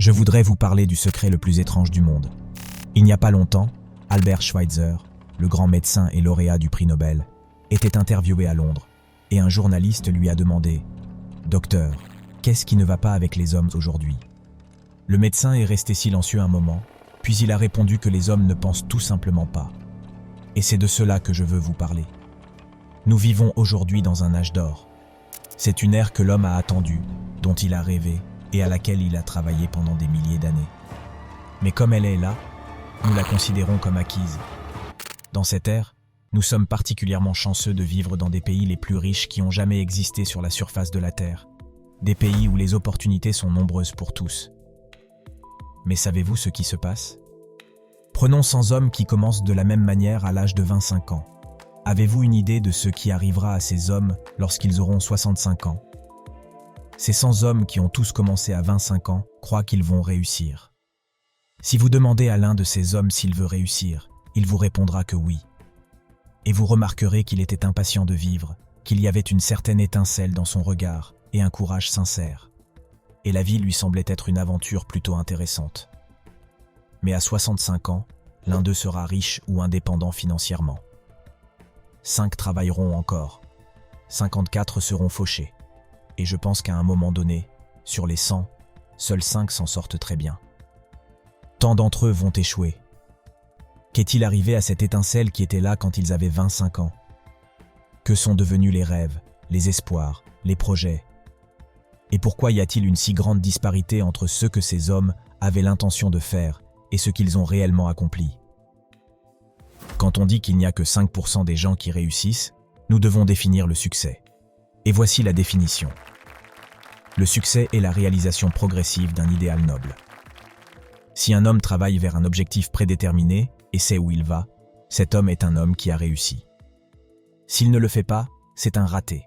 je voudrais vous parler du secret le plus étrange du monde. Il n'y a pas longtemps, Albert Schweitzer, le grand médecin et lauréat du prix Nobel, était interviewé à Londres, et un journaliste lui a demandé « Docteur, qu'est-ce qui ne va pas avec les hommes aujourd'hui ?» Le médecin est resté silencieux un moment, puis il a répondu que les hommes ne pensent tout simplement pas. Et c'est de cela que je veux vous parler. Nous vivons aujourd'hui dans un âge d'or. C'est une ère que l'homme a attendue, dont il a rêvé et à laquelle il a travaillé pendant des milliers d'années. Mais comme elle est là, nous la considérons comme acquise. Dans cette ère, nous sommes particulièrement chanceux de vivre dans des pays les plus riches qui ont jamais existé sur la surface de la Terre. Des pays où les opportunités sont nombreuses pour tous. Mais savez-vous ce qui se passe? Prenons 100 hommes qui commencent de la même manière à l'âge de 25 ans. Avez-vous une idée de ce qui arrivera à ces hommes lorsqu'ils auront 65 ans? Ces 100 hommes qui ont tous commencé à 25 ans croient qu'ils vont réussir. Si vous demandez à l'un de ces hommes s'il veut réussir, il vous répondra que oui. Et vous remarquerez qu'il était impatient de vivre, qu'il y avait une certaine étincelle dans son regard et un courage sincère. Et la vie lui semblait être une aventure plutôt intéressante. Mais à 65 ans, l'un d'eux sera riche ou indépendant financièrement. 5 travailleront encore. 54 seront fauchés. Et je pense qu'à un moment donné, sur les 100, seuls 5 s'en sortent très bien. Tant d'entre eux vont échouer. Qu'est-il arrivé à cette étincelle qui était là quand ils avaient 25 ans? Que sont devenus les rêves, les espoirs, les projets? Et pourquoi y a-t-il une si grande disparité entre ce que ces hommes avaient l'intention de faire et ce qu'ils ont réellement accompli? Quand on dit qu'il n'y a que 5% des gens qui réussissent, nous devons définir le succès. Et voici la définition. Le succès est la réalisation progressive d'un idéal noble. Si un homme travaille vers un objectif prédéterminé et sait où il va, cet homme est un homme qui a réussi. S'il ne le fait pas, c'est un raté.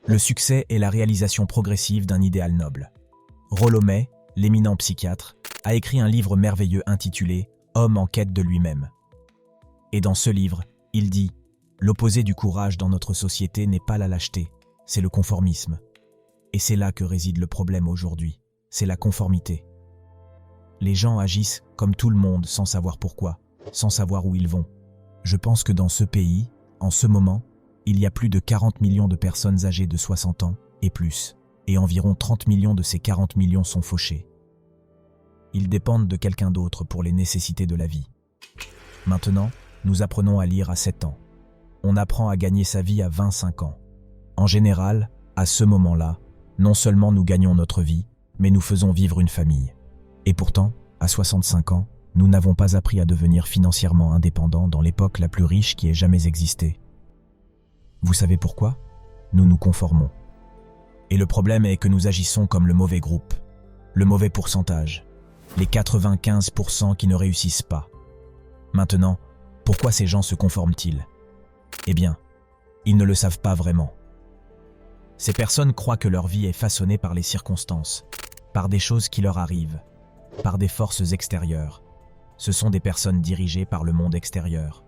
Le succès est la réalisation progressive d'un idéal noble. Rollo May, l'éminent psychiatre, a écrit un livre merveilleux intitulé « Homme en quête de lui-même ». Et dans ce livre, il dit « L'opposé du courage dans notre société n'est pas la lâcheté, c'est le conformisme. Et c'est là que réside le problème aujourd'hui, c'est la conformité. Les gens agissent comme tout le monde sans savoir pourquoi, sans savoir où ils vont. Je pense que dans ce pays, en ce moment, il y a plus de 40 millions de personnes âgées de 60 ans et plus, et environ 30 millions de ces 40 millions sont fauchés. Ils dépendent de quelqu'un d'autre pour les nécessités de la vie. Maintenant, nous apprenons à lire à 7 ans. On apprend à gagner sa vie à 25 ans. En général, à ce moment-là, non seulement nous gagnons notre vie, mais nous faisons vivre une famille. Et pourtant, à 65 ans, nous n'avons pas appris à devenir financièrement indépendants dans l'époque la plus riche qui ait jamais existé. Vous savez pourquoi? Nous nous conformons. Et le problème est que nous agissons comme le mauvais groupe, le mauvais pourcentage, les 95% qui ne réussissent pas. Maintenant, pourquoi ces gens se conforment-ils? Eh bien, ils ne le savent pas vraiment. Ces personnes croient que leur vie est façonnée par les circonstances, par des choses qui leur arrivent, par des forces extérieures. Ce sont des personnes dirigées par le monde extérieur.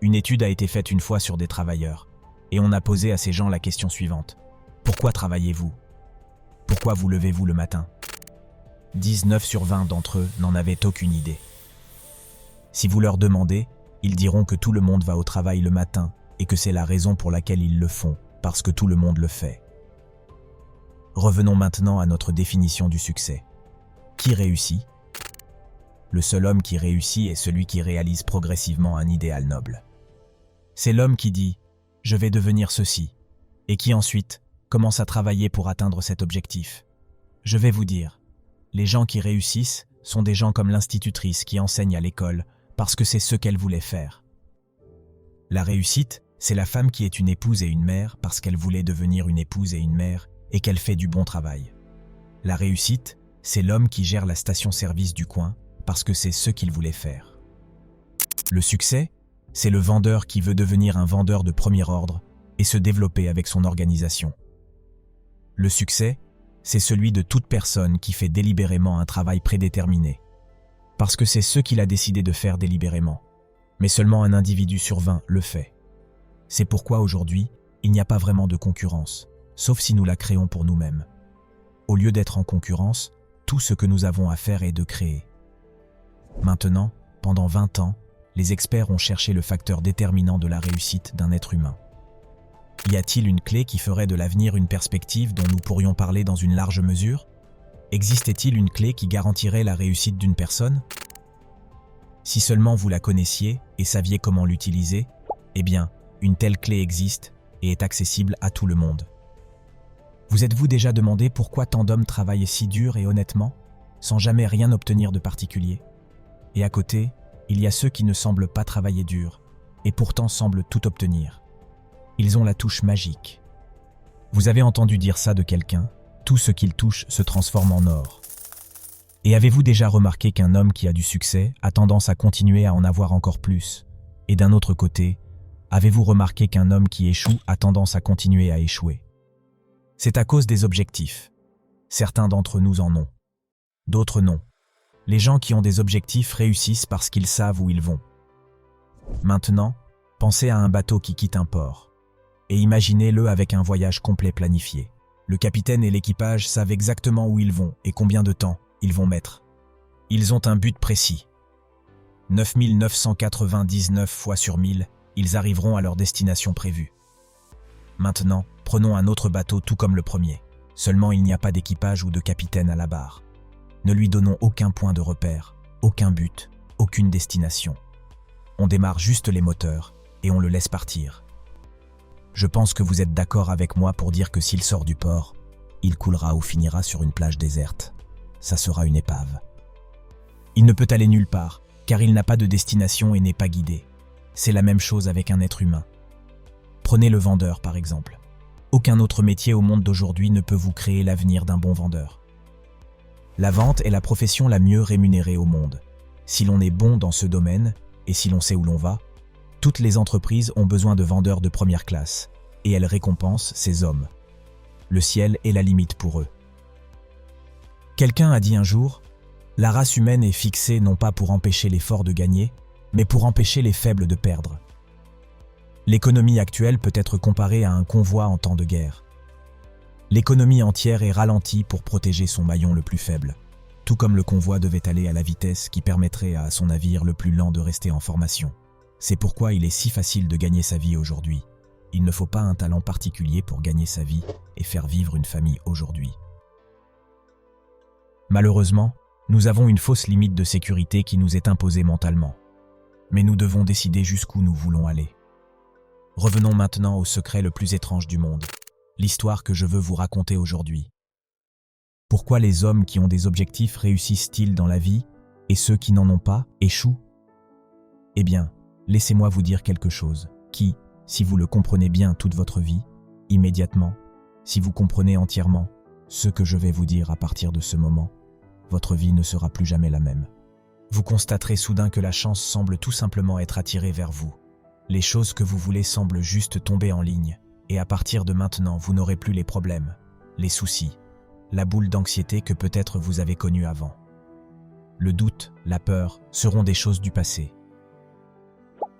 Une étude a été faite une fois sur des travailleurs, et on a posé à ces gens la question suivante. Pourquoi travaillez-vous? Pourquoi vous levez-vous le matin? 19 sur 20 d'entre eux n'en avaient aucune idée. Si vous leur demandez, ils diront que tout le monde va au travail le matin et que c'est la raison pour laquelle ils le font, parce que tout le monde le fait. Revenons maintenant à notre définition du succès. Qui réussit? Le seul homme qui réussit est celui qui réalise progressivement un idéal noble. C'est l'homme qui dit « je vais devenir ceci » et qui ensuite commence à travailler pour atteindre cet objectif. Je vais vous dire, les gens qui réussissent sont des gens comme l'institutrice qui enseigne à l'école parce que c'est ce qu'elle voulait faire. La réussite, c'est la femme qui est une épouse et une mère parce qu'elle voulait devenir une épouse et une mère et qu'elle fait du bon travail. La réussite, c'est l'homme qui gère la station-service du coin parce que c'est ce qu'il voulait faire. Le succès, c'est le vendeur qui veut devenir un vendeur de premier ordre et se développer avec son organisation. Le succès, c'est celui de toute personne qui fait délibérément un travail prédéterminé, parce que c'est ce qu'il a décidé de faire délibérément, mais seulement un individu sur 20 le fait. C'est pourquoi aujourd'hui, il n'y a pas vraiment de concurrence, sauf si nous la créons pour nous-mêmes. Au lieu d'être en concurrence, tout ce que nous avons à faire est de créer. Maintenant, pendant 20 ans, les experts ont cherché le facteur déterminant de la réussite d'un être humain. Y a-t-il une clé qui ferait de l'avenir une perspective dont nous pourrions parler dans une large mesure? Existait-il une clé qui garantirait la réussite d'une personne? Si seulement vous la connaissiez et saviez comment l'utiliser, eh bien, une telle clé existe et est accessible à tout le monde. Vous êtes-vous déjà demandé pourquoi tant d'hommes travaillent si dur et honnêtement, sans jamais rien obtenir de particulier? Et à côté, il y a ceux qui ne semblent pas travailler dur, et pourtant semblent tout obtenir. Ils ont la touche magique. Vous avez entendu dire ça de quelqu'un, tout ce qu'il touche se transforme en or. Et avez-vous déjà remarqué qu'un homme qui a du succès a tendance à continuer à en avoir encore plus? Et d'un autre côté, avez-vous remarqué qu'un homme qui échoue a tendance à continuer à échouer? C'est à cause des objectifs. Certains d'entre nous en ont. D'autres non. Les gens qui ont des objectifs réussissent parce qu'ils savent où ils vont. Maintenant, pensez à un bateau qui quitte un port. Et imaginez-le avec un voyage complet planifié. Le capitaine et l'équipage savent exactement où ils vont et combien de temps ils vont mettre. Ils ont un but précis. 9999 fois sur 1000, ils arriveront à leur destination prévue. Maintenant, prenons un autre bateau tout comme le premier. Seulement il n'y a pas d'équipage ou de capitaine à la barre. Ne lui donnons aucun point de repère, aucun but, aucune destination. On démarre juste les moteurs et on le laisse partir. Je pense que vous êtes d'accord avec moi pour dire que s'il sort du port, il coulera ou finira sur une plage déserte. Ça sera une épave. Il ne peut aller nulle part, car il n'a pas de destination et n'est pas guidé. C'est la même chose avec un être humain. Prenez le vendeur, par exemple. Aucun autre métier au monde d'aujourd'hui ne peut vous créer l'avenir d'un bon vendeur. La vente est la profession la mieux rémunérée au monde. Si l'on est bon dans ce domaine, et si l'on sait où l'on va, toutes les entreprises ont besoin de vendeurs de première classe, et elles récompensent ces hommes. Le ciel est la limite pour eux. Quelqu'un a dit un jour, « La race humaine est fixée non pas pour empêcher les forts de gagner, mais pour empêcher les faibles de perdre. » L'économie actuelle peut être comparée à un convoi en temps de guerre. L'économie entière est ralentie pour protéger son maillon le plus faible, tout comme le convoi devait aller à la vitesse qui permettrait à son navire le plus lent de rester en formation. C'est pourquoi il est si facile de gagner sa vie aujourd'hui. Il ne faut pas un talent particulier pour gagner sa vie et faire vivre une famille aujourd'hui. Malheureusement, nous avons une fausse limite de sécurité qui nous est imposée mentalement. Mais nous devons décider jusqu'où nous voulons aller. Revenons maintenant au secret le plus étrange du monde, l'histoire que je veux vous raconter aujourd'hui. Pourquoi les hommes qui ont des objectifs réussissent-ils dans la vie et ceux qui n'en ont pas échouent? Eh bien, laissez-moi vous dire quelque chose qui, si vous le comprenez bien toute votre vie, immédiatement, si vous comprenez entièrement ce que je vais vous dire à partir de ce moment, votre vie ne sera plus jamais la même. Vous constaterez soudain que la chance semble tout simplement être attirée vers vous. Les choses que vous voulez semblent juste tomber en ligne, et à partir de maintenant, vous n'aurez plus les problèmes, les soucis, la boule d'anxiété que peut-être vous avez connue avant. Le doute, la peur seront des choses du passé.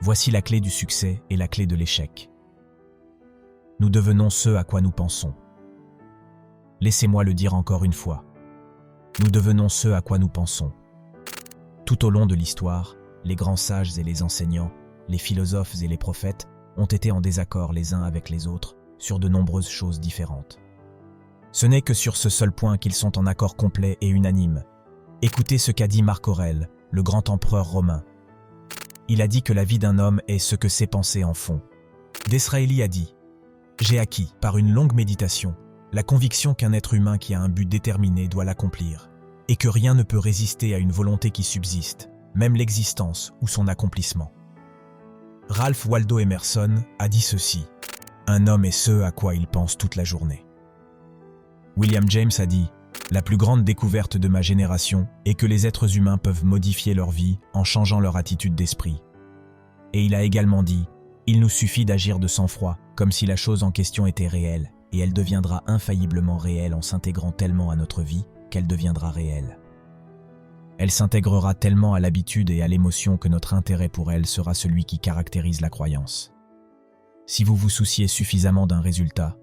Voici la clé du succès et la clé de l'échec. Nous devenons ce à quoi nous pensons. Laissez-moi le dire encore une fois. Nous devenons ce à quoi nous pensons. Tout au long de l'histoire, les grands sages et les enseignants, les philosophes et les prophètes ont été en désaccord les uns avec les autres sur de nombreuses choses différentes. Ce n'est que sur ce seul point qu'ils sont en accord complet et unanime. Écoutez ce qu'a dit Marc Aurèle, le grand empereur romain. Il a dit que la vie d'un homme est ce que ses pensées en font. Disraeli a dit « J'ai acquis, par une longue méditation, la conviction qu'un être humain qui a un but déterminé doit l'accomplir, et que rien ne peut résister à une volonté qui subsiste, même l'existence ou son accomplissement. » Ralph Waldo Emerson a dit ceci, « Un homme est ce à quoi il pense toute la journée. » William James a dit, « La plus grande découverte de ma génération est que les êtres humains peuvent modifier leur vie en changeant leur attitude d'esprit. » Et il a également dit, « Il nous suffit d'agir de sang-froid, comme si la chose en question était réelle, et elle deviendra infailliblement réelle en s'intégrant tellement à notre vie qu'elle deviendra réelle. Elle s'intégrera tellement à l'habitude et à l'émotion que notre intérêt pour elle sera celui qui caractérise la croyance. Si vous vous souciez suffisamment d'un résultat,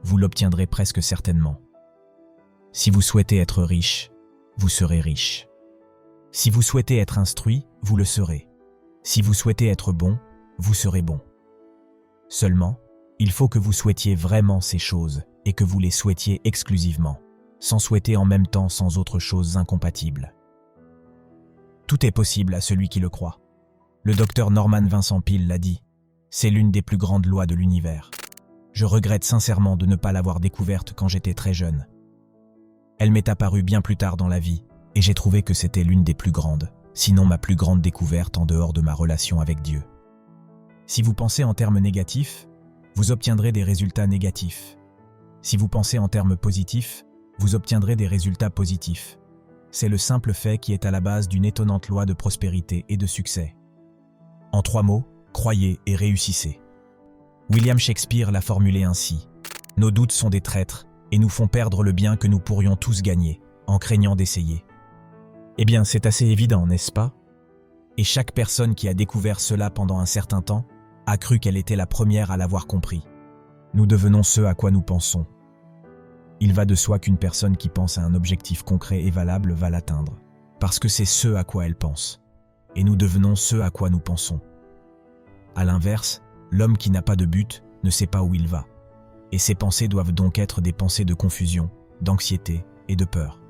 vous l'obtiendrez presque certainement. Si vous souhaitez être riche, vous serez riche. Si vous souhaitez être instruit, vous le serez. Si vous souhaitez être bon, vous serez bon. Seulement, il faut que vous souhaitiez vraiment ces choses et que vous les souhaitiez exclusivement, sans souhaiter en même temps sans autre chose incompatible. Tout est possible à celui qui le croit. Le docteur Norman Vincent Peale l'a dit, c'est l'une des plus grandes lois de l'univers. Je regrette sincèrement de ne pas l'avoir découverte quand j'étais très jeune. Elle m'est apparue bien plus tard dans la vie, et j'ai trouvé que c'était l'une des plus grandes, sinon ma plus grande découverte en dehors de ma relation avec Dieu. Si vous pensez en termes négatifs, vous obtiendrez des résultats négatifs. Si vous pensez en termes positifs, vous obtiendrez des résultats positifs. C'est le simple fait qui est à la base d'une étonnante loi de prospérité et de succès. En 3 mots, croyez et réussissez. William Shakespeare l'a formulé ainsi. Nos doutes sont des traîtres et nous font perdre le bien que nous pourrions tous gagner, en craignant d'essayer. Eh bien, c'est assez évident, n'est-ce pas? Et chaque personne qui a découvert cela pendant un certain temps a cru qu'elle était la première à l'avoir compris. Nous devenons ce à quoi nous pensons. Il va de soi qu'une personne qui pense à un objectif concret et valable va l'atteindre, parce que c'est ce à quoi elle pense. Et nous devenons ce à quoi nous pensons. À l'inverse, l'homme qui n'a pas de but ne sait pas où il va. Et ses pensées doivent donc être des pensées de confusion, d'anxiété et de peur.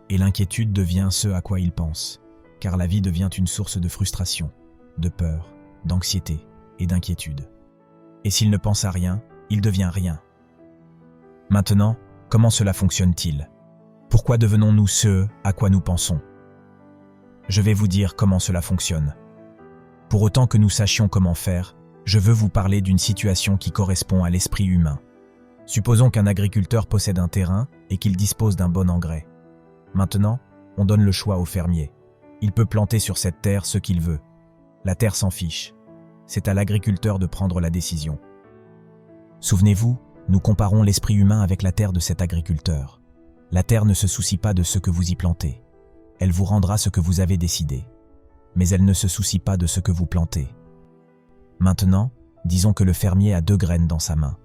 Et l'inquiétude devient ce à quoi il pense, car la vie devient une source de frustration, de peur, d'anxiété et d'inquiétude. Et s'il ne pense à rien, il devient rien. Maintenant, comment cela fonctionne-t-il? Pourquoi devenons-nous ce à quoi nous pensons? Je vais vous dire comment cela fonctionne. Pour autant que nous sachions comment faire, je veux vous parler d'une situation qui correspond à l'esprit humain. Supposons qu'un agriculteur possède un terrain et qu'il dispose d'un bon engrais. Maintenant, on donne le choix au fermier. Il peut planter sur cette terre ce qu'il veut. La terre s'en fiche. C'est à l'agriculteur de prendre la décision. Souvenez-vous, nous comparons l'esprit humain avec la terre de cet agriculteur. La terre ne se soucie pas de ce que vous y plantez. Elle vous rendra ce que vous avez décidé. Mais elle ne se soucie pas de ce que vous plantez. Maintenant, disons que le fermier a 2 graines dans sa main.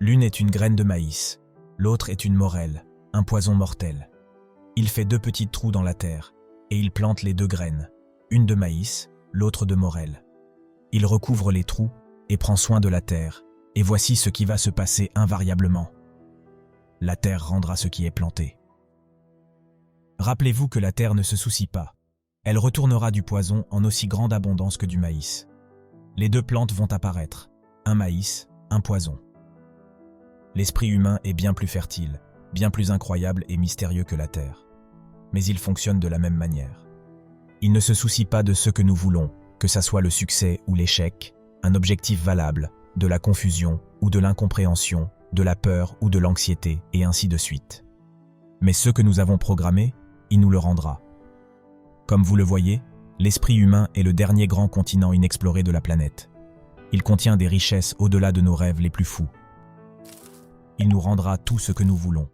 L'une est une graine de maïs, l'autre est une morelle, un poison mortel. Il fait 2 petits trous dans la terre, et il plante les 2 graines, une de maïs, l'autre de morelle. Il recouvre les trous et prend soin de la terre, et voici ce qui va se passer invariablement. La terre rendra ce qui est planté. Rappelez-vous que la terre ne se soucie pas. Elle retournera du poison en aussi grande abondance que du maïs. Les 2 plantes vont apparaître, un maïs, un poison. L'esprit humain est bien plus fertile, bien plus incroyable et mystérieux que la terre. Mais il fonctionne de la même manière. Il ne se soucie pas de ce que nous voulons, que ça soit le succès ou l'échec, un objectif valable, de la confusion ou de l'incompréhension, de la peur ou de l'anxiété, et ainsi de suite. Mais ce que nous avons programmé, il nous le rendra. Comme vous le voyez, l'esprit humain est le dernier grand continent inexploré de la planète. Il contient des richesses au-delà de nos rêves les plus fous. Il nous rendra tout ce que nous voulons.